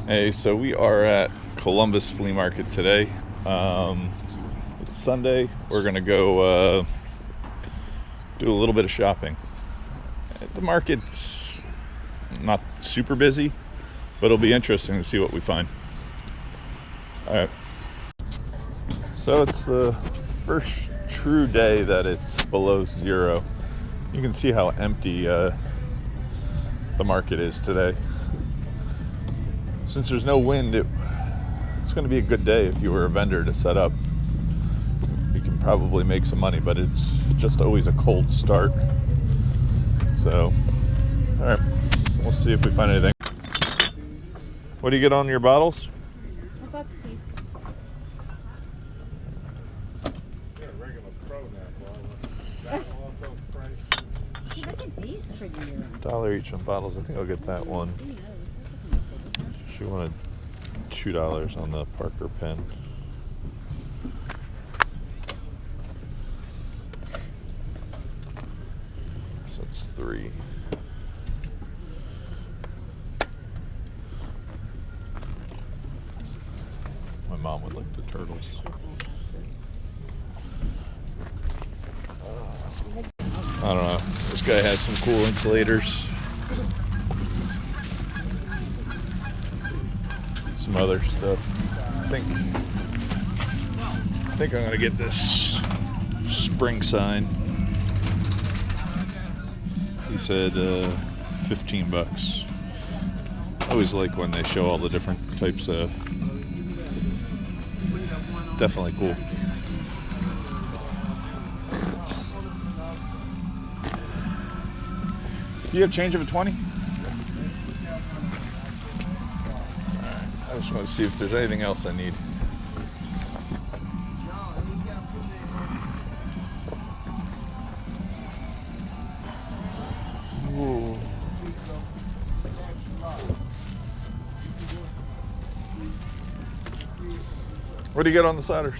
Hey, so we are at Columbus Flea Market today. It's Sunday. We're gonna go do a little bit of shopping. The market's not super busy, but it'll be interesting to see what we find. All right. So it's the first true day that it's below zero. You can see how empty the market is today. Since there's no wind, it's going to be a good day if you were a vendor to set up. You can probably make some money, but it's just always a cold start. So, all right, we'll see if we find anything. What do you get on your bottles? A buck a piece. You're a regular pro now, boy. Look at these pretty earrings. $1 each on bottles. I think I'll get that one. She wanted $2 on the Parker pen. So that's 3. My mom would like the turtles. I don't know. This guy has some cool insulators. Some other stuff. I think I'm gonna get this spring sign. He said $15. I always like when they show all the different types of. Definitely cool. Do you have change of a 20? I just want to see if there's anything else I need. Whoa. What do you get on the sliders?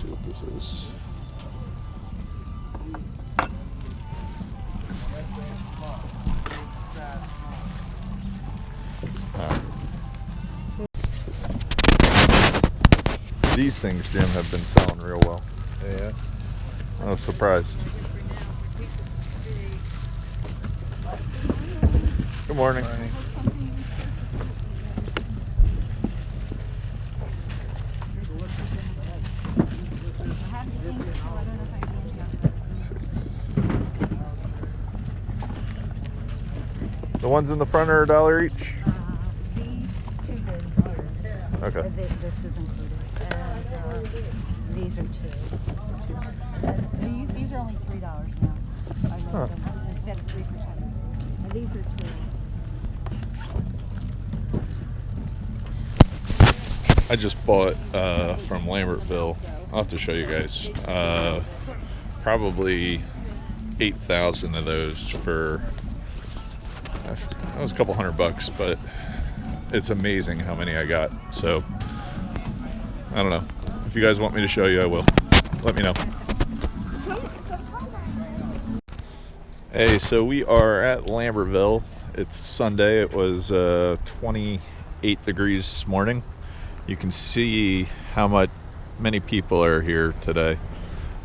See what this is. Right. These things, Jim, have been selling real well. Yeah. I was surprised. Good morning. The ones in the front are $1 each? These 2 bins here. Okay. This is included. And these are 2. These are only $3 now. I love them instead of 3%. And these are 2. I just bought from Lambertville. I'll have to show you guys. Probably 8,000 of those for. That was a couple $100, but it's amazing how many I got. So I don't know. If you guys want me to show you, I will. Let me know. Hey, so we are at Lambertville. It's Sunday. It was 28 degrees this morning. You can see how many people are here today.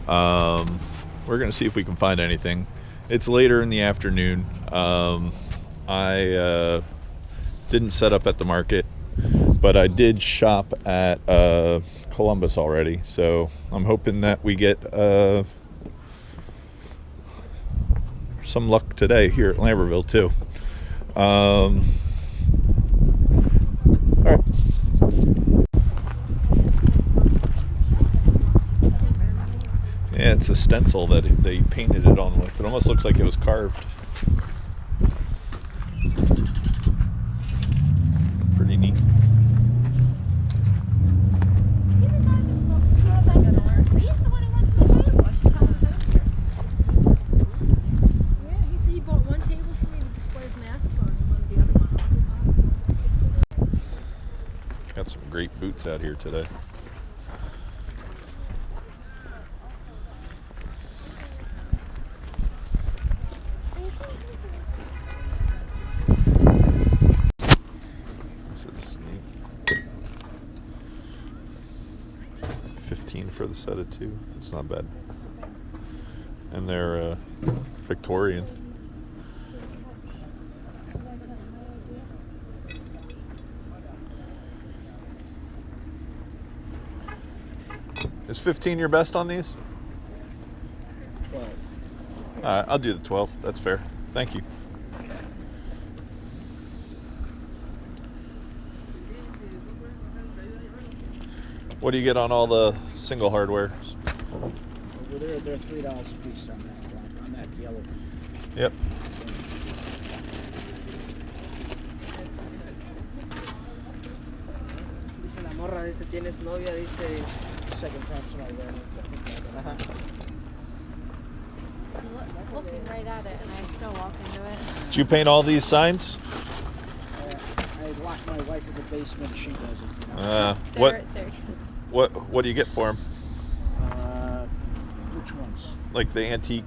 We're gonna see if we can find anything. It's later in the afternoon. I didn't set up at the market, but I did shop at Columbus already, so I'm hoping that we get some luck today here at Lambertville too. All right. Yeah, it's a stencil that they painted it on with. It almost looks like it was carved. Pretty neat. He's the one who wants my table. I should tell him it's over here. Yeah, he said he bought one table for me to display his masks on and one of the other one. Got some great boots out here today. This is neat. 15 for the set of 2. It's not bad. And they're Victorian. Is 15 your best on these? 12. I'll do the 12. That's fair. Thank you. What do you get on all the single hardware? Over there, they're $3 a piece on that yellow. Yep. Dice la morra, dice, ¿tienes novia? Dice, Second time somebody wearing it. Looking right at it, and I still walk into it. Did you paint all these signs? I locked my wife in the basement. She doesn't. What do you get for them? Which ones? Like the antique.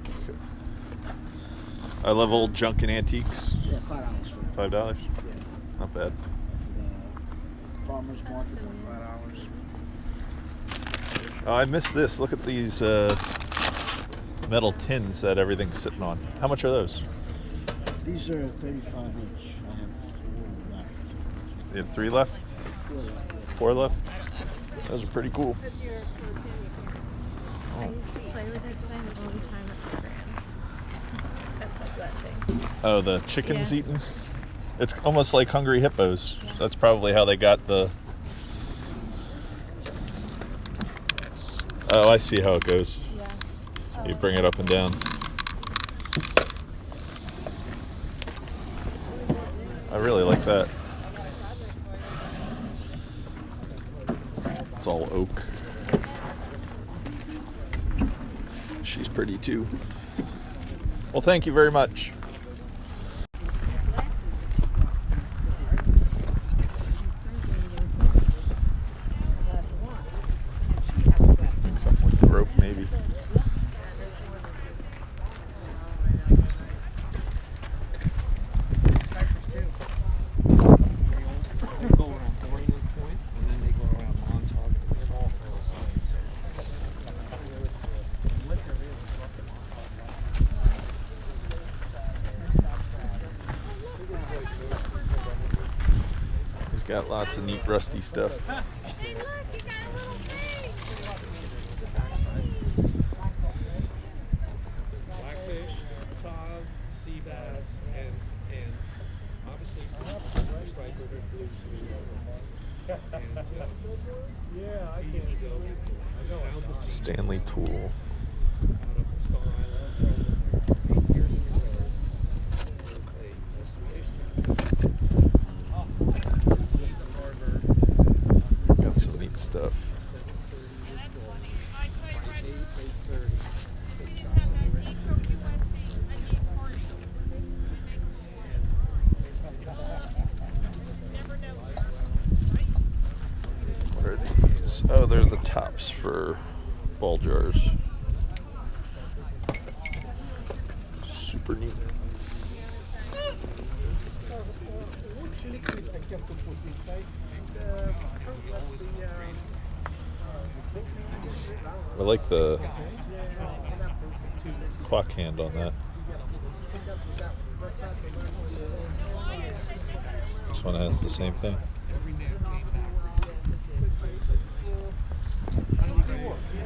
I love old junk and antiques. Yeah, $5 for them. $5. Yeah. Not bad. The farmer's market for $5. Oh, I missed this. Look at these metal tins that everything's sitting on. How much are those? These are 35 each. I have 4 left. You have 3 left? 4 left. 4 left? Those are pretty cool. I used to play with this thing all the time at programs. I love that thing. Oh, the chickens Yeah. eating? It's almost like Hungry Hippos. That's probably how they got the... Oh, I see how it goes. Yeah. You bring it up and down. I really like that. It's all oak. She's pretty too. Well, thank you very much. Make something with the rope, maybe. He's got lots of neat rusty stuff. Hey, look, you got a little pig. Blackfish, cod, sea bass, and obviously striper and blue yeah, I can go. I know. Stanley Tool. Out of Star Island, 8 years in a row. Got some neat stuff. What are these? Oh, they're the tops for ball jars. Super neat. I like the clock hand on that. This one has the same thing.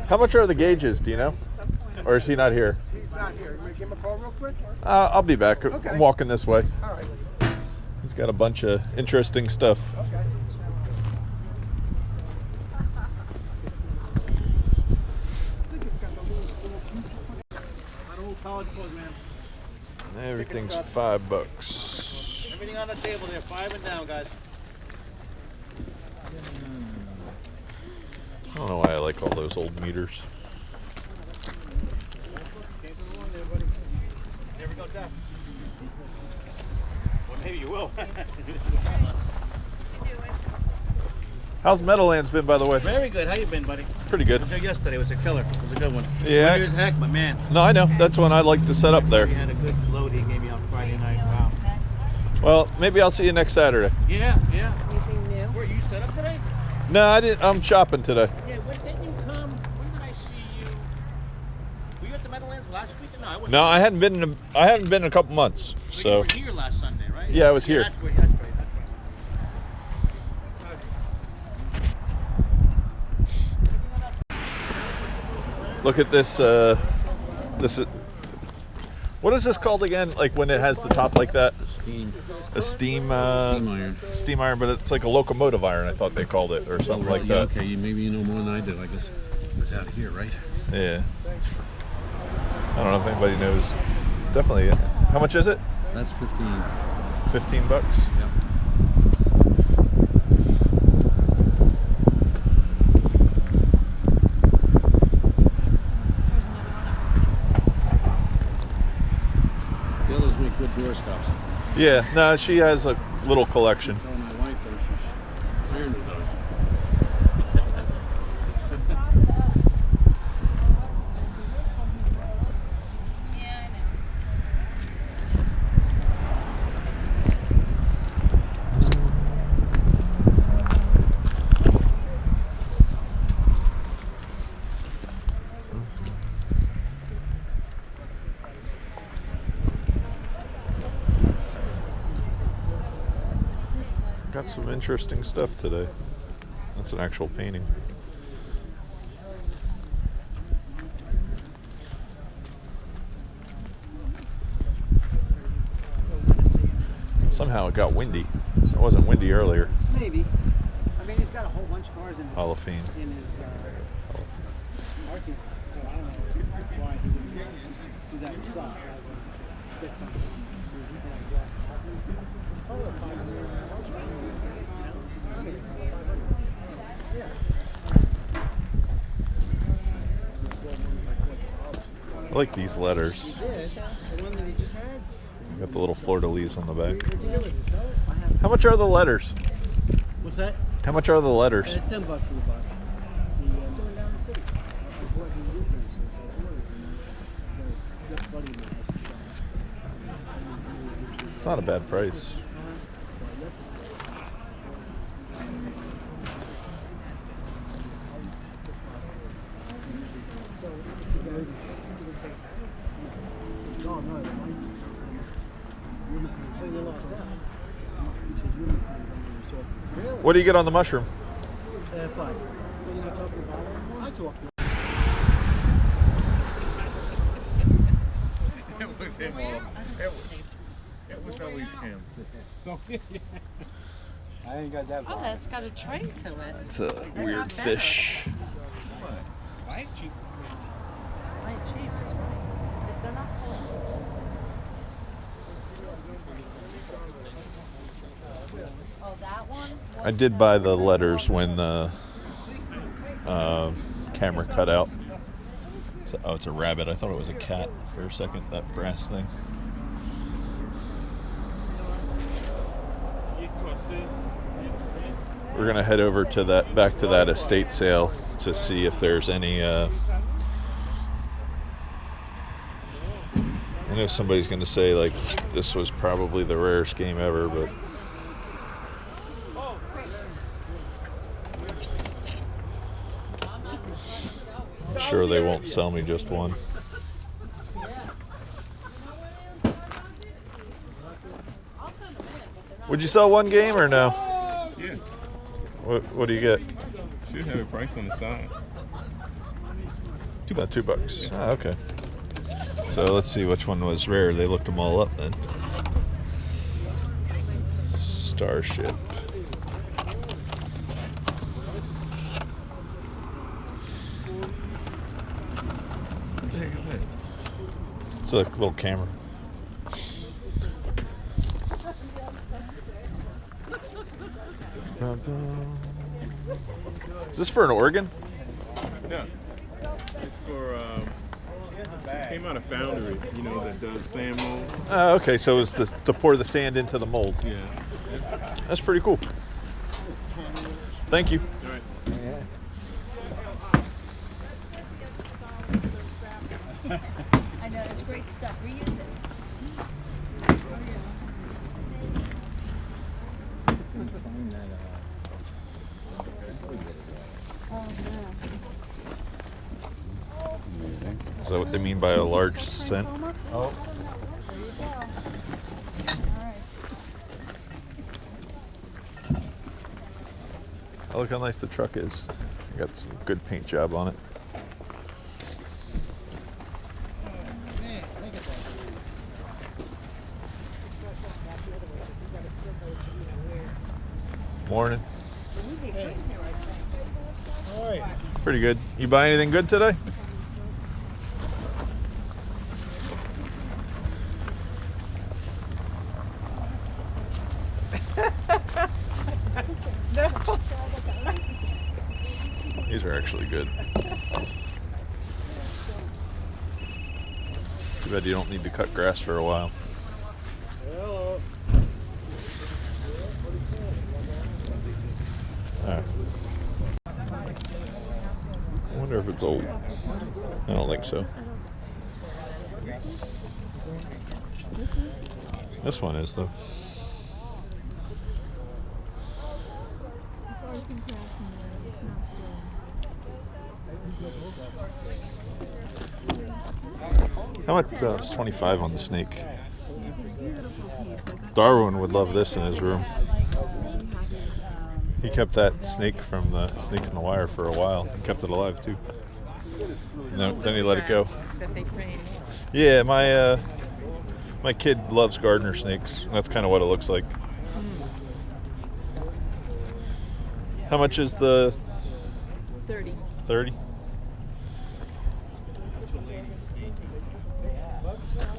How much are the gauges, do you know? Or is he not here? He's not here. You want to give him a call real quick? I'll be back. Okay. I'm walking this way. All right. He's got a bunch of interesting stuff. Okay. College program. Everything's $5. Everything on the table there, 5 and down, guys. I don't know why I like all those old meters. Never go down. Well, maybe you will. How's Meadowlands been, by the way? Very good. How you been, buddy? Pretty good. I was there yesterday. It was a killer. It was a good one. Yeah. Clear as heck, my man. No, I know. That's when I like to set up there. He had a good load he gave me on Friday night. Wow. Well, maybe I'll see you next Saturday. Yeah, yeah. Anything new? Where you set up today? No, I didn't. I'm shopping today. Yeah. When did you come? When did I see you? Were you at the Meadowlands last week? No, I wasn't. No, I hadn't been. I haven't been in a couple months. But So you were here last Sunday, right? Yeah, I was here. That's right. That's right. look at this. This is. What is this called again? Like when it has the top like that? Steam. A steam. Steam iron. Steam iron, but it's like a locomotive iron. I thought they called it, or something like Yeah, that. okay, maybe you know more than I did. I guess it was out here, right? Yeah. I don't know if anybody knows. Definitely. How much is it? That's 15. 15 bucks. Yep. The others make good door stops. Yeah. No, she has a little collection. Telling my wife though, she's ironed with those. Got some interesting stuff today. That's an actual painting. Somehow it got windy. It wasn't windy earlier. Maybe. I mean, he's got a whole bunch of cars in Hall of Fame. his parking lot, so I don't know why he wouldn't do that himself. Get something. I like these letters. The one that he just had? Got the little fleur-de-lis on the back. How much are the letters? What's that? How much are the letters? $10 for the box. Going down the city. It's not a bad price. What do you get on the mushroom? 5. So you're not talking about it? I talk to It was him it was always him. I ain't got that Oh, that's got a tray to it. It's a They're weird not bad. fish. Light cheap is right. They're not full. Oh, that one? I did buy the letters when the camera cut out. So, oh, it's a rabbit. I thought it was a cat for a second, that brass thing. We're gonna head over to that, back to that estate sale to see if there's any. I know somebody's gonna say like this was probably the rarest game ever, but I'm sure they won't sell me just one. Would you sell one game or no? Yeah. What do you get? Should have a price on the side. About $2. Ah, okay. So let's see which one was rare. They looked them all up then. Starship. What the heck is that? It's a little camera. Is this for an organ? No. It's for, came out of Foundry, you know, that does sand molds. Okay, so it's to pour the sand into the mold. Yeah. That's pretty cool. Thank you. I know, it's great stuff. Reuse it. Is that what they mean by a large scent? Oh. Oh, look how nice the truck is. Got some good paint job on it. Morning. All right. Pretty good. You buy anything good today? No. These are actually good. Too bad you don't need to cut grass for a while. Hello. Alright. I wonder if it's old. I don't think so. This one is, though. It's arts and crafts in there. It's not flea. How much? It's 25 on the snake. It's a beautiful piece. Like, Darwin would love this in his room. He kept that snake from the Snakes in the Wire for a while. He kept it alive too. And then he let it go. That they frame. Yeah, my kid loves gardener snakes. That's kind of what it looks like. How much is the 30. 30?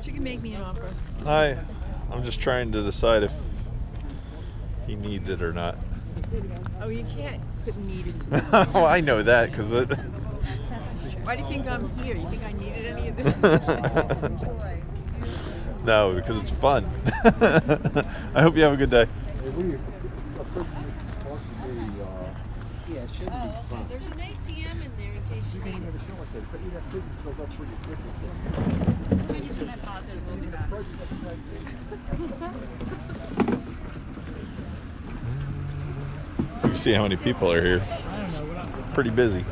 You can make me an offer. I'm just trying to decide if he needs it or not. Oh, you can't put need into Well, I know that because it. Why do you think I'm here? You think I needed any of this? No, because it's fun. I hope you have a good day. Yeah, it shouldn't be fun. There's an ATM in there in case you need it. You can see how many people are here. It's pretty busy.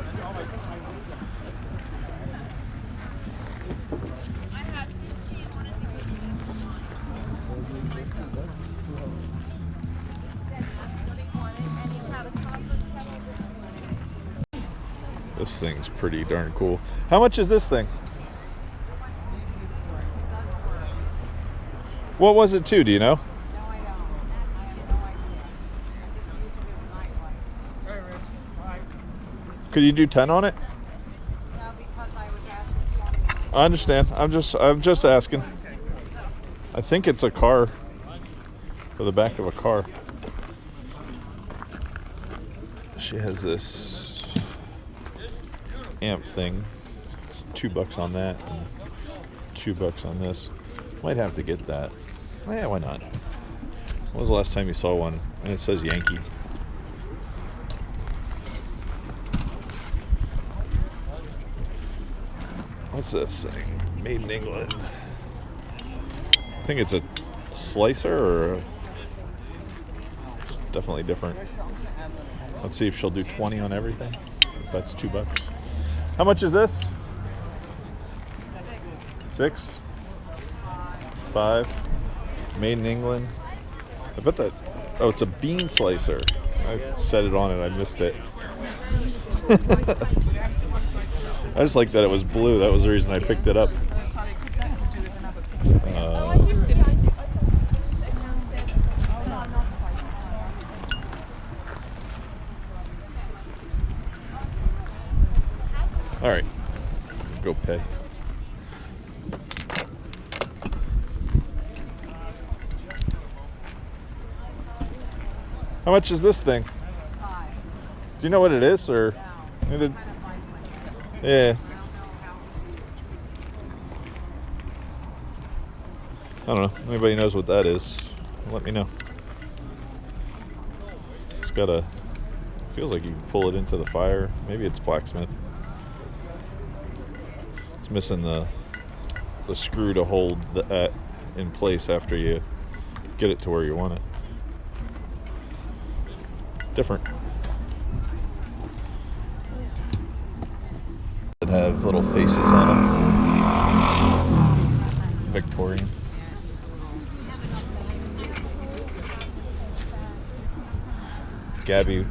This thing's pretty darn cool. How much is this thing? What was it too, do you know? No, I don't. I have no idea. I just use it as a nightlight. Could you do 10 on it? No, because I was asking 20. I understand. I'm just asking. I think it's a car. For the back of a car. She has this amp thing. It's $2 on that and $2 on this. Might have to get that. Yeah, why not? When was the last time you saw one? And it says Yankee. What's this thing? Made in England. I think it's a slicer or it's definitely different. Let's see if she'll do 20 on everything. If that's $2. How much is this? 6. 6? 5. Made in England. I bet that. Oh, it's a bean slicer. I set it on and I missed it. I just like that it was blue. That was the reason I picked it up. All right, go pay. How much is this thing? 5. Do you know what it is, or? No. Neither. Kind of like Yeah. I don't know how. I don't know. Anybody knows what that is? Let me know. It's got a Feels like you can pull it into the fire. Maybe it's blacksmith. It's missing the screw to hold that in place after you get it to where you want it. It's different. It have little faces on them. Victorian. Gabby,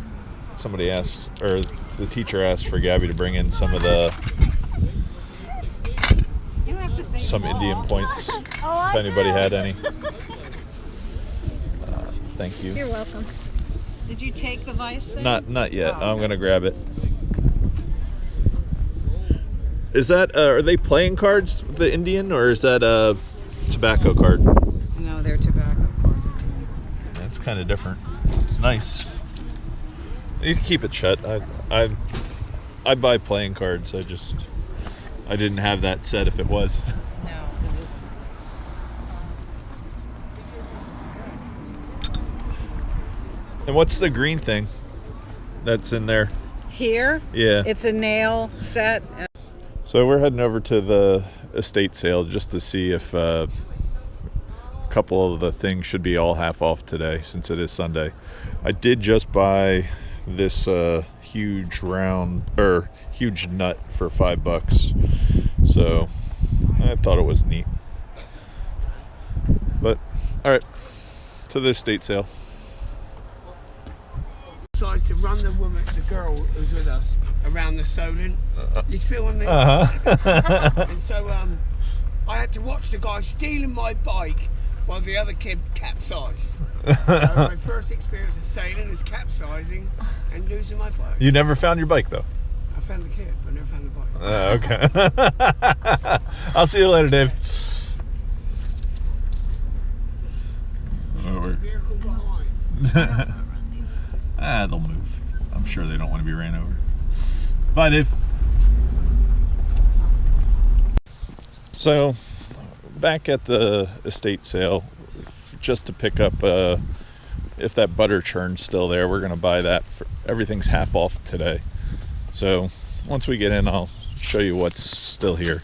somebody asked, or the teacher asked for Gabby to bring in some of the some Indian points, if anybody had any. Thank you. You're welcome. Did you take the vice thing? Not yet. Oh, I'm gonna grab it. Is that are they playing cards, the Indian, or is that a tobacco card? No, they're tobacco cards. That's kind of different. It's nice. You can keep it shut. I buy playing cards. I didn't have that set if it was. No, it isn't. And what's the green thing that's in there? Here? Yeah. It's a nail set. So we're heading over to the estate sale just to see if a couple of the things should be all half off today since it is Sunday. I did just buy this huge nut for $5, so I thought it was neat. But all right, to the estate sale. Decides to run the girl who's with us around the Solent. You filming me? Uh-huh. And so I had to watch the guy stealing my bike while the other kid capsized. So my first experience of sailing is capsizing and losing my bike. You never found your bike though? I found the kid, but never found the bike. Okay. I'll see you later, Dave. Vehicle behind. They'll move. I'm sure they don't want to be ran over. Bye, Dave. So, back at the estate sale, just to pick up, if that butter churn's still there, we're going to buy that. Everything's half off today. So, once we get in, I'll show you what's still here.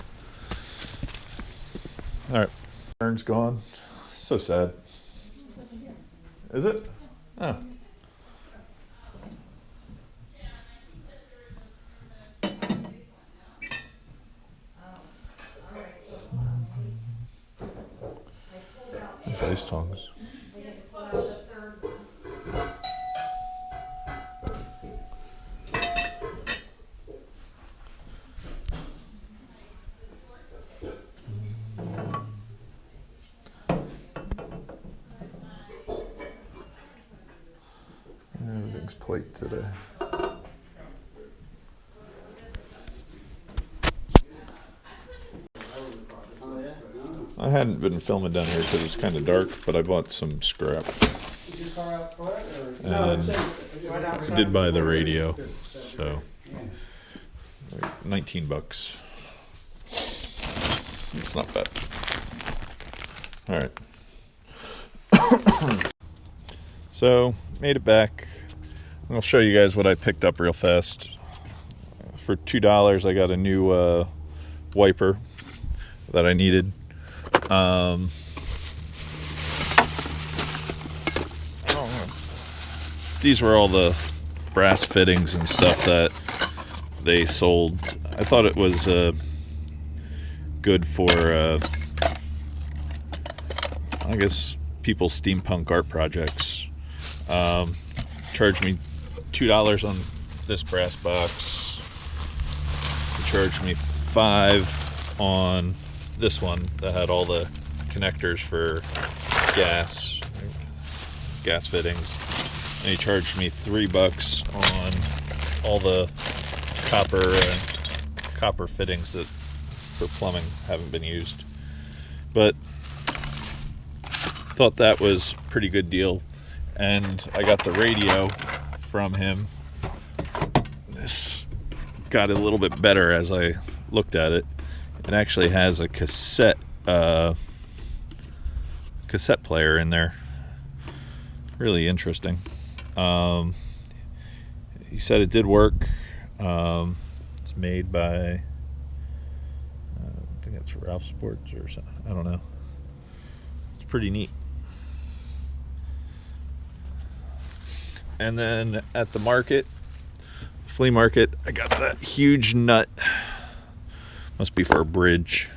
All right. Churn's gone. So sad. Is it? Oh. Ice tongs. Everything's plate today. I hadn't been filming down here because it's kind of dark, but I bought some scrap. And I did buy the radio, so like $19. It's not bad. All right. So, made it back. I'll show you guys what I picked up real fast. For $2, I got a new wiper that I needed. These were all the brass fittings and stuff that they sold. I thought it was good for, I guess, people's steampunk art projects. Charged me $2 on this brass box. They charged me $5 on this one that had all the connectors for gas fittings, and he charged me $3 on all the copper fittings that for plumbing haven't been used. But thought that was a pretty good deal, and I got the radio from him. This got a little bit better as I looked at it. It actually has a cassette player in there. Really interesting. he said it did work. It's made by, I think it's Ralph Sports or something. I don't know. It's pretty neat. And then at the market, flea market, I got that huge nut. Must be for a bridge.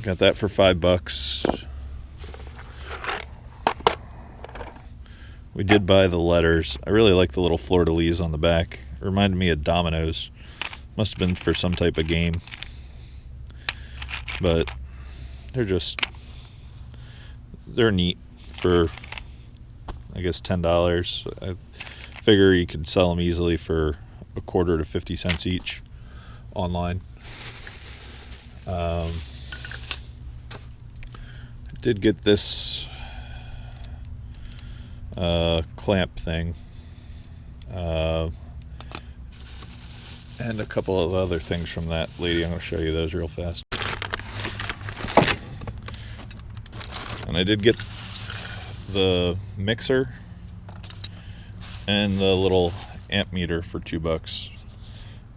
Got that for $5. We did buy the letters. I really like the little fleur-de-lis on the back. It reminded me of dominoes. Must have been for some type of game. But they're neat for, I guess, $10. I figure you could sell them easily for a quarter to 50 cents each online. I did get this clamp thing and a couple of other things from that lady. I'm going to show you those real fast. And I did get the mixer and the little amp meter for $2.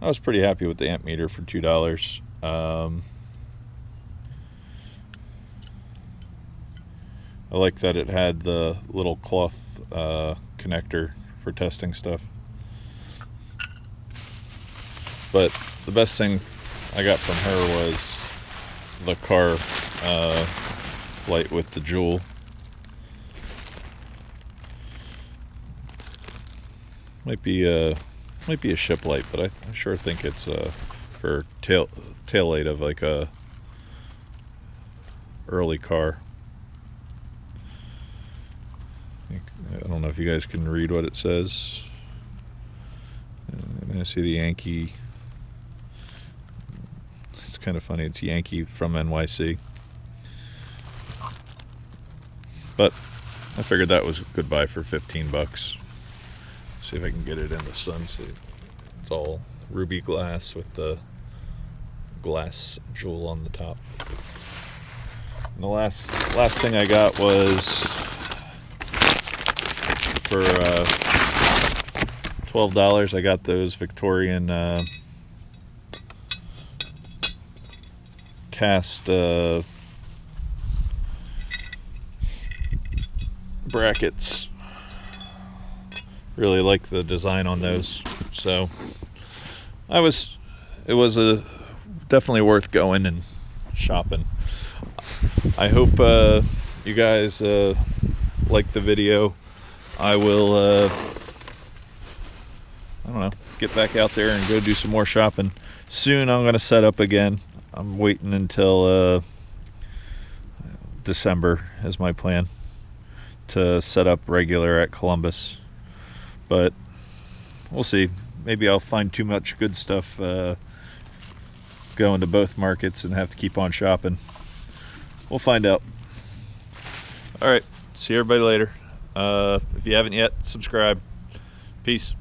I was pretty happy with the amp meter for $2. I like that it had the little cloth connector for testing stuff. But the best thing I got from her was the car light with the jewel. Might be a ship light, but I sure think it's for tail light of like a early car. I don't know if you guys can read what it says. I see the Yankee. It's kind of funny. It's Yankee from NYC. But I figured that was a good buy for $15. Let's see if I can get it in the sun. See, it's all ruby glass with the glass jewel on the top. And the last thing I got was for $12. I got those Victorian cast brackets. Really like the design on those, so it was definitely worth going and shopping. I hope you guys like the video. I will I don't know, get back out there and go do some more shopping. Soon I'm going to set up again. I'm waiting until December is my plan to set up regular at Columbus. But we'll see. Maybe I'll find too much good stuff going to both markets and have to keep on shopping. We'll find out. Alright, see everybody later. If you haven't yet, subscribe. Peace.